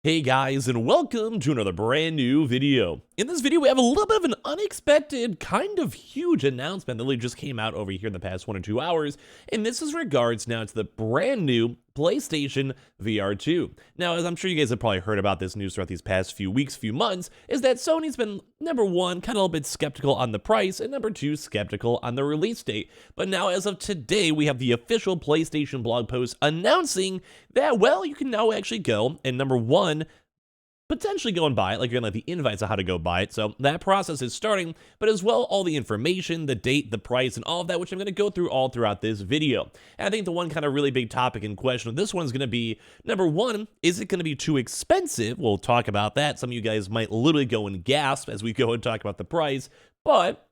Hey guys, and welcome to another brand new video. In this video, we have a little bit of an unexpected, kind of huge announcement that really just came out over here in the past 1 or 2 hours, and this is regards now to the brand new PlayStation VR2. Now, as I'm sure you guys have probably heard about this news throughout these past few weeks, few months, is that Sony's been, number one, kind of a little bit skeptical on the price, and number two, skeptical on the release date. But now, as of today, we have the official PlayStation blog post announcing that, well, you can now actually go, and number one, potentially go and buy it, like you're gonna like the invites on how to go buy it. So that process is starting, but as well, all the information, the date, the price, and all of that, which I'm gonna go through all throughout this video. And I think the one kind of really big topic in question of this one is gonna be, number one, is it gonna be too expensive? We'll talk about that. Some of you guys might literally go and gasp as we go and talk about the price, but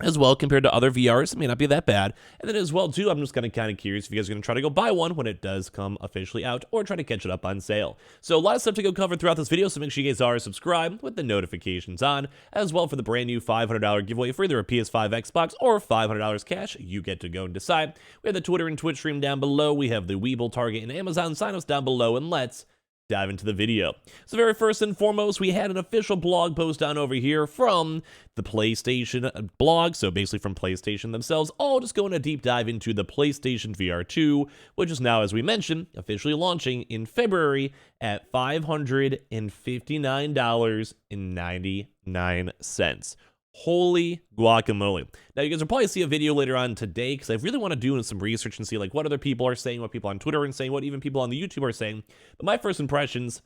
as well, compared to other VRs, it may not be that bad. And then as well, too, I'm just kind of curious if you guys are going to try to go buy one when it does come officially out or try to catch it up on sale. So a lot of stuff to go cover throughout this video, so make sure you guys are subscribed with the notifications on. As well, for the brand new $500 giveaway for either a PS5 Xbox or $500 cash, you get to go and decide. We have the Twitter and Twitch stream down below. We have the Weeble, Target, and Amazon sign-ups down below, and let's dive into the video. So very first and foremost, we had an official blog post on over here from the PlayStation blog, so basically from PlayStation themselves, all just going a deep dive into the PlayStation VR2, which is now, as we mentioned, officially launching in February at $559.99. Holy guacamole. Now, you guys will probably see a video later on today because I really want to do some research and see like what other people are saying, what people on Twitter are saying, what even people on the YouTube are saying. But my first impressions,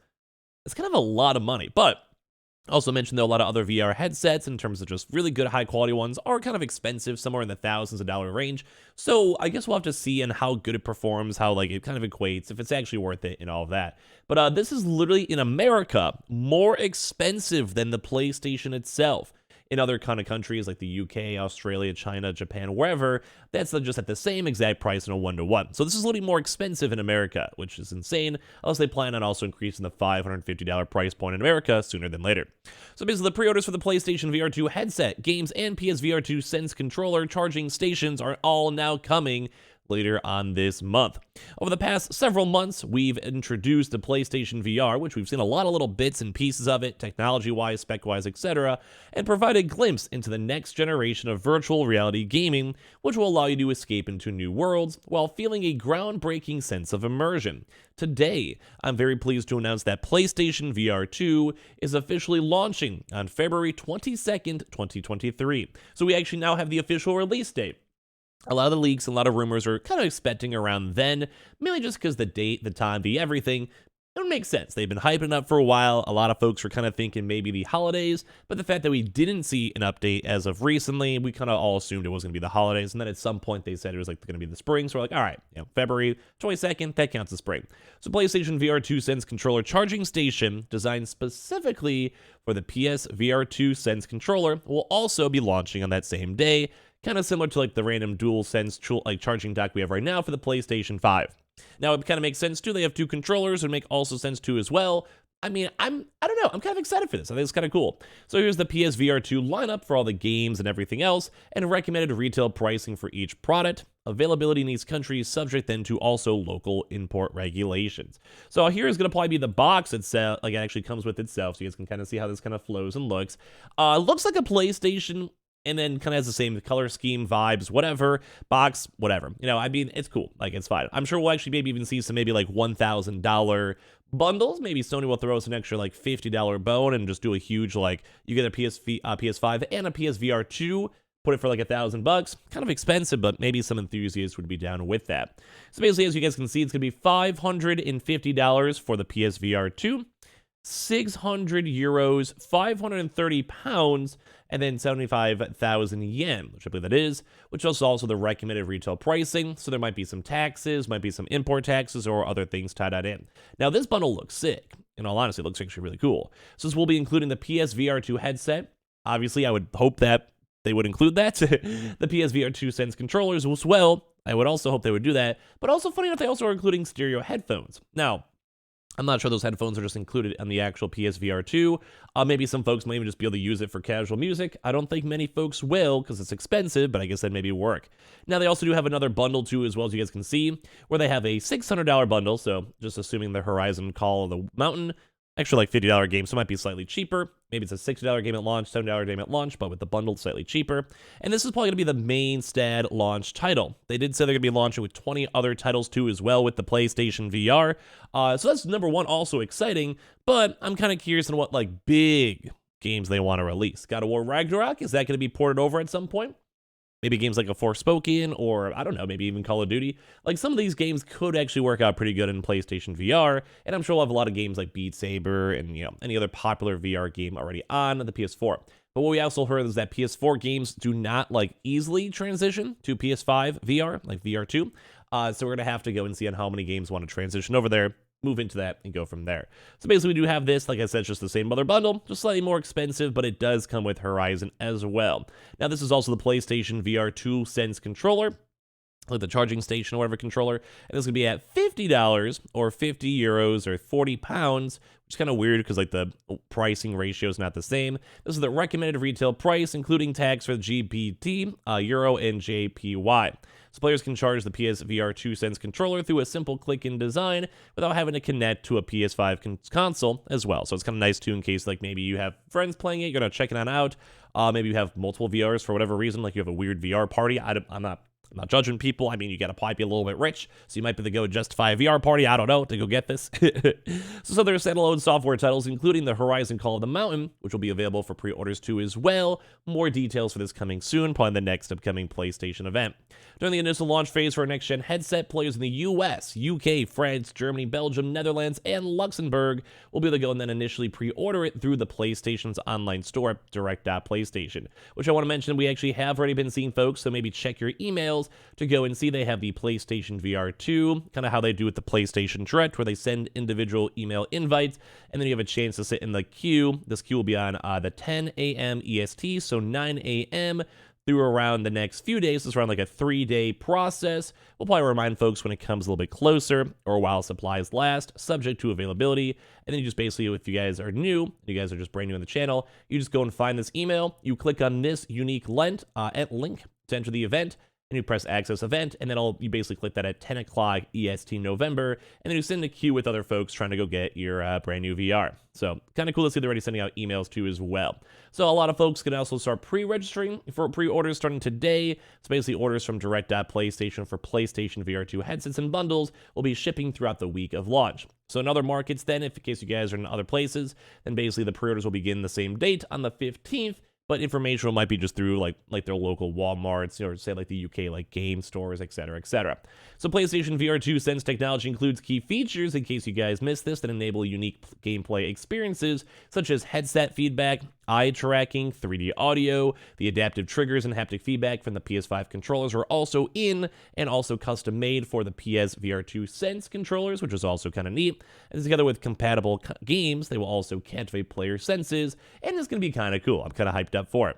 it's kind of a lot of money. But also mentioned though, a lot of other VR headsets in terms of just really good high quality ones are kind of expensive, somewhere in the thousands of dollar range. So I guess we'll have to see and how good it performs, how like it kind of equates, if it's actually worth it and all of that. But this is literally in America more expensive than the PlayStation itself. In other kind of countries like the UK, Australia, China, Japan, wherever, that's just at the same exact price in a 1-to-1. So this is literally more expensive in America, which is insane, unless they plan on also increasing the $550 price point in America sooner than later. So basically, the pre-orders for the PlayStation VR2 headset, games, and PSVR2 Sense controller charging stations are all now coming later on this month. Over the past several months, we've introduced the PlayStation VR, which we've seen a lot of little bits and pieces of it, technology-wise, spec-wise, etc., and provide a glimpse into the next generation of virtual reality gaming, which will allow you to escape into new worlds while feeling a groundbreaking sense of immersion. Today, I'm very pleased to announce that PlayStation VR2 is officially launching on February 22nd, 2023. So we actually now have the official release date. A lot of the leaks and a lot of rumors are kind of expecting around then, mainly just because the date, the time, the everything, it would make sense. They've been hyping it up for a while. A lot of folks were kind of thinking maybe the holidays, but the fact that we didn't see an update as of recently, we kind of all assumed it was going to be the holidays, and then at some point they said it was like going to be the spring, so we're like, all right, February 22nd, that counts as spring. So PlayStation VR2 Sense controller charging station, designed specifically for the PSVR2 Sense controller, will also be launching on that same day, kind of similar to like the random dual sense like charging dock we have right now for the PlayStation 5. Now it kind of makes sense too. They have two controllers and make also sense too as well. I mean, I don't know. I'm kind of excited for this. I think it's kind of cool. So here's the PSVR2 lineup for all the games and everything else, and recommended retail pricing for each product. Availability in these countries subject then to also local import regulations. So here is going to probably be the box itself, like it actually comes with itself, so you guys can kind of see how this kind of flows and looks. Looks like a PlayStation, and then kind of has the same color scheme, vibes, whatever, box, whatever. I mean, it's cool. Like, it's fine. I'm sure we'll actually maybe even see some maybe like $1,000 bundles. Maybe Sony will throw us an extra like $50 bone and just do a huge, like, you get a PS5 and a PSVR2, put it for like $1,000. Kind of expensive, but maybe some enthusiasts would be down with that. So basically, as you guys can see, it's going to be $550 for the PSVR2. 600 euros, 530 pounds, and then 75,000 yen, which I believe that is, which is also the recommended retail pricing. So there might be some taxes, might be some import taxes, or other things tied that in. Now, this bundle looks sick. In all honesty, it looks actually really cool. So this will be including the PSVR2 headset. Obviously, I would hope that they would include that. The PSVR2 Sense controllers as well. I would also hope they would do that. But also, funny enough, they also are including stereo headphones. Now, I'm not sure those headphones are just included on the actual PSVR 2. Maybe some folks might even just be able to use it for casual music. I don't think many folks will because it's expensive, but I guess that maybe work. Now, they also do have another bundle too, as well, as you guys can see, where they have a $600 bundle. So just assuming the Horizon Call of the Mountain actually like $50 game, so it might be slightly cheaper. Maybe it's a $60 game at launch, $7 game at launch, but with the bundle slightly cheaper. And this is probably going to be the main STAD launch title. They did say they're going to be launching with 20 other titles too as well with the PlayStation VR. So that's number one, also exciting, but I'm kind of curious on what like big games they want to release. God of War Ragnarok, is that going to be ported over at some point? Maybe games like a Forspoken, or I don't know, maybe even Call of Duty. Like some of these games could actually work out pretty good in PlayStation VR, and I'm sure we'll have a lot of games like Beat Saber and any other popular VR game already on the PS4. But what we also heard is that PS4 games do not like easily transition to PS5 VR, like VR2. So we're gonna have to go and see on how many games want to transition over there, move into that, and go from there. So basically we do have this, like I said, it's just the same mother bundle, just slightly more expensive, but it does come with Horizon as well. Now this is also the PlayStation VR2 Sense controller, like the charging station or whatever controller, and this is gonna be at $50 or 50 euros or 40 pounds, which is kind of weird because like the pricing ratio is not the same. This is the recommended retail price, including tax for the GPT, Euro, and JPY. So players can charge the PSVR2 Sense controller through a simple click in design without having to connect to a PS5 console as well. So it's kind of nice too in case like maybe you have friends playing it, you're gonna check it out. Maybe you have multiple VRs for whatever reason, like you have a weird VR party. I'm not judging people. I mean, you gotta probably be a little bit rich, so you might be able to go justify a VR party, I don't know, to go get this. So there are standalone software titles, including the Horizon Call of the Mountain, which will be available for pre-orders too as well. More details for this coming soon, probably in the next upcoming PlayStation event. During the initial launch phase for our next-gen headset, players in the US, UK, France, Germany, Belgium, Netherlands, and Luxembourg will be able to go and then initially pre-order it through the PlayStation's online store, direct.playstation, which I want to mention we actually have already been seeing, folks, so maybe check your emails to go and see. They have the PlayStation VR2, kind of how they do with the PlayStation Direct, where they send individual email invites, and then you have a chance to sit in the queue. This queue will be on the 10 a.m. EST, so 9 a.m. through around the next few days. It's around like a 3-day process. We'll probably remind folks when it comes a little bit closer or while supplies last, subject to availability. And then you just basically, if you guys are new, you guys are just brand new on the channel, you just go and find this email, you click on this unique link to enter the event, and you press access event, and then you basically click that at 10 o'clock EST November, and then you send a queue with other folks trying to go get your brand new VR. So kind of cool to see they're already sending out emails too as well. So a lot of folks can also start pre-registering for pre-orders starting today. It's basically orders from direct.playstation for PlayStation VR2 headsets and bundles will be shipping throughout the week of launch. So in other markets then, if in case you guys are in other places, then basically the pre-orders will begin the same date on the 15th, but information might be just through like their local Walmarts, or say like the UK like game stores, etc., etc. So PlayStation VR2 Sense technology includes key features, in case you guys missed this, that enable unique gameplay experiences such as headset feedback, eye tracking, 3D audio. The adaptive triggers and haptic feedback from the PS5 controllers are also in and also custom made for the PSVR2 Sense controllers, which is also kind of neat. And together with compatible games, they will also captivate player senses, and it's going to be kind of cool. I'm kind of hyped up for it.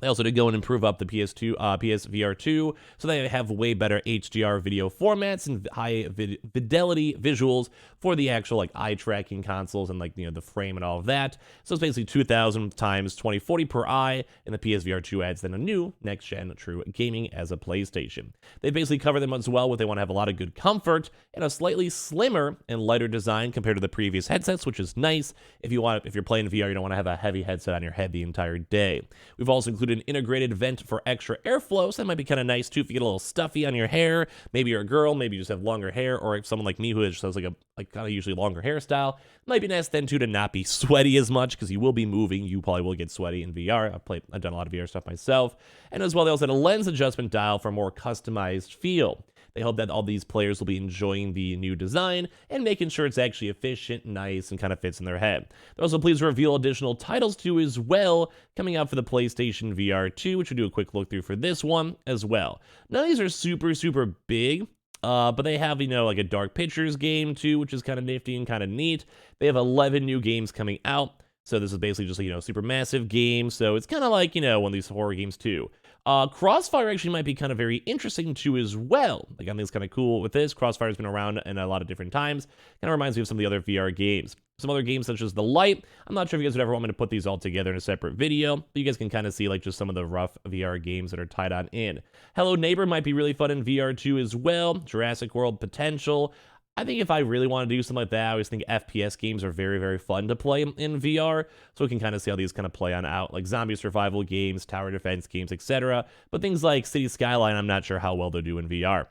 They also did go and improve up the PSVR2, so they have way better HDR video formats and high fidelity visuals for the actual like eye tracking consoles and like the frame and all of that. So it's basically 2000 times 2040 per eye, and the PSVR2 adds then a new next gen true gaming as a PlayStation. They basically cover them as well with they want to have a lot of good comfort and a slightly slimmer and lighter design compared to the previous headsets, which is nice if you're playing VR, you don't want to have a heavy headset on your head the entire day. We've also included an integrated vent for extra airflow, so that might be kind of nice too if you get a little stuffy on your hair. Maybe you're a girl, maybe you just have longer hair, or if someone like me who just has like kind of usually longer hairstyle, it might be nice then too to not be sweaty as much, because you will be moving. You probably will get sweaty in VR. I've done a lot of VR stuff myself. And as well, they also had a lens adjustment dial for a more customized feel. They hope that all these players will be enjoying the new design and making sure it's actually efficient, nice, and kind of fits in their head. They're also pleased to reveal additional titles too as well, coming out for the PlayStation VR2, which we'll do a quick look through for this one as well. None of these are super, super big, but they have, like a Dark Pictures game too, which is kind of nifty and kind of neat. They have 11 new games coming out. So this is basically just a, super massive game. So it's kind of like, one of these horror games too. Crossfire actually might be kind of very interesting too as well. Like, I think it's kind of cool with this. Crossfire's been around in a lot of different times. Kind of reminds me of some of the other VR games. Some other games such as The Light. I'm not sure if you guys would ever want me to put these all together in a separate video, but you guys can kind of see like just some of the rough VR games that are tied on in. Hello Neighbor might be really fun in VR too as well. Jurassic World Potential. I think if I really want to do something like that, I always think FPS games are very, very fun to play in VR. So we can kind of see how these kind of play on out, like zombie survival games, tower defense games, etc. But things like City Skyline, I'm not sure how well they'll do in VR.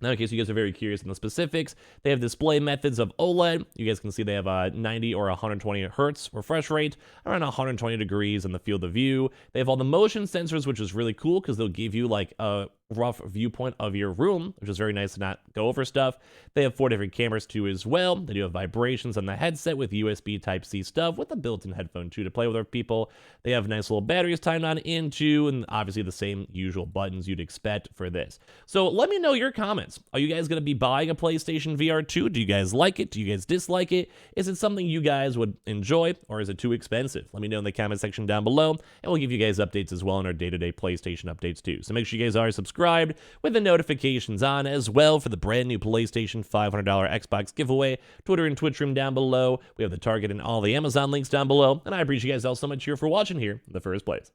Now, in case you guys are very curious in the specifics, they have display methods of OLED. You guys can see they have a 90 or 120 hertz refresh rate, around 120 degrees in the field of view. They have all the motion sensors, which is really cool because they'll give you like a rough viewpoint of your room, which is very nice to not go over stuff. They have 4 different cameras too as well. They do have vibrations on the headset with USB Type-C stuff with a built-in headphone too to play with other people. They have nice little batteries timed on into, and obviously the same usual buttons you'd expect for this. So let me know your comments. Are you guys going to be buying a PlayStation VR 2? Do you guys like it? Do you guys dislike it? Is it something you guys would enjoy, or is it too expensive? Let me know in the comment section down below, and we'll give you guys updates as well on our day-to-day PlayStation updates too. So make sure you guys are subscribed with the notifications on as well for the brand new PlayStation $500 Xbox giveaway. Twitter and Twitch room down below. We have the Target and all the Amazon links down below. And I appreciate you guys all so much here for watching here in the first place.